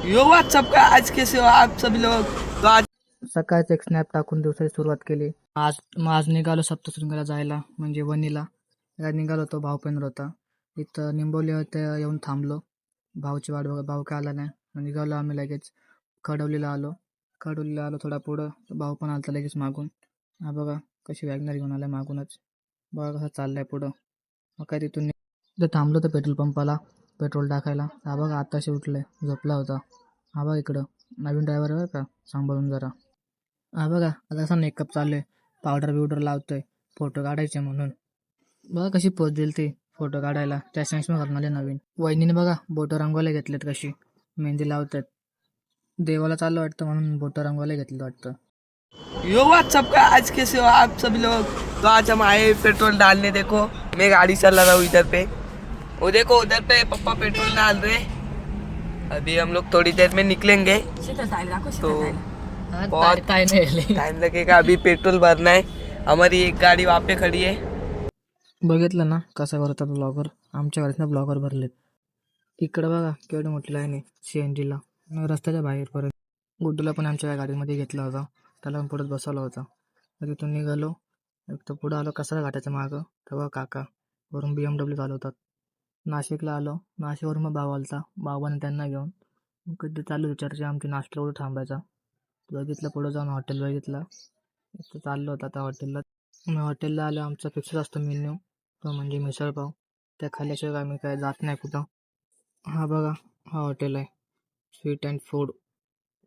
यो WhatsApp का आज कैसे हो आप सभी लोग। तो आज सकाळचं एक स्नॅप टाकून दिवसाची सुरुवात केली. आज निघालो सप्तशृंगीला जायला म्हणजे वणीला. निघालो तो भाऊ पण होता. इथं निंबोली होतं येऊन थांबलो. भाऊची वाट बघत भाऊ काय आला नाही. मग निघालो आम्ही लगेच कडवलीला आलो. कडवलीला आलो थोडा पुढं भाऊ पण आलता लगेच मागून. हा बघा कशी वॅगनर घेऊन आलाय मागूनच. बघा कसं चाललंय पुढं. मग काय तिथून तिथं थांबलो तर पेट्रोल पंपाला पेट्रोल टाकायला. हा बघा आताशी उठलंय झोपला होता. हा बघा इकडं नवीन ड्रायव्हर आहे का सांभाळून जरा. हा बघा आता असा मेकअप चालू आहे. पावडर बिवडर लावतोय फोटो काढायचे म्हणून. बघा कशी पोच दिली ती फोटो काढायला. त्या सायन्स घालून आले नवीन. वहिनीने बघा बोटं रंगवायला घेतलेत कशी मेहंदी लावतात. देवाला चाललं वाटतं म्हणून बोटं रंगवायला घेतलं वाटतं. यो व्हाट्सअप का आज कैसे हो आप सभी लोग। तो आज हम आए पेट्रोल डालने। देखो मैं गाड़ी चला रहा हूँ इधर पे। वो देखो उधर पे पापा पेट्रोल डाल रहे। अभी हम लोग थोड़ी देर में निकलेंगे तो बहुत टाइम लगेगा। अभी पेट्रोल भरना है। हमारी एक गाड़ी वहाँ पे खड़ी है। बघितलं ना कसा भरतात ब्लॉगर. आमच्या घरात ब्लॉगर भरलेत. इकडं बघा केवढी मोठी लाईन आहे CNG ला. रस्त्याच्या बाहेर परत गुड्डूला पण आमच्या गाडीमध्ये घेतला होता. त्याला पण पुढे बसवला होता. तर तिथून निघालो. एक तर पुढं आलो कसा घाटाच्या मागं तेव्हा काका वरून BMW चालवतात. नाशिकला आलो. नाशिकवरून मग भाऊ आलता. भावाने त्यांना घेऊन मग कधी चालू चर्चा आमची नाश्ता कुठं थांबायचा. बघितलं पुढं जाऊन हॉटेल बघितलं. इथं चाललो होतं आता हॉटेलला. मग हॉटेलला आलो आमचा फिक्सच असतो मेन्यू तो म्हणजे मिसळपाव. त्या खाल्ल्याशिवाय आम्ही काय जात नाही कुठं. हा बघा हा हॉटेल आहे स्वीट अँड फूड.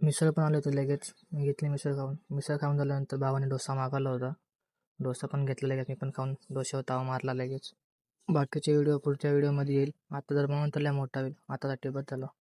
मिसळ पण आलं होतं लगेच. मी घेतली मिसळ खाऊन. मिसळ खाऊन झाल्यानंतर भावाने डोसा मागवला होता. डोसा पण घेतला लगेच मी पण खाऊन. डोश्यावर ताव मारला लगेच. बाकीचे व्हिडिओ पुढच्या व्हिडिओमध्ये येईल. आता जर म्हणून तर लय मोठा होईल. आतासाठी बस झालं.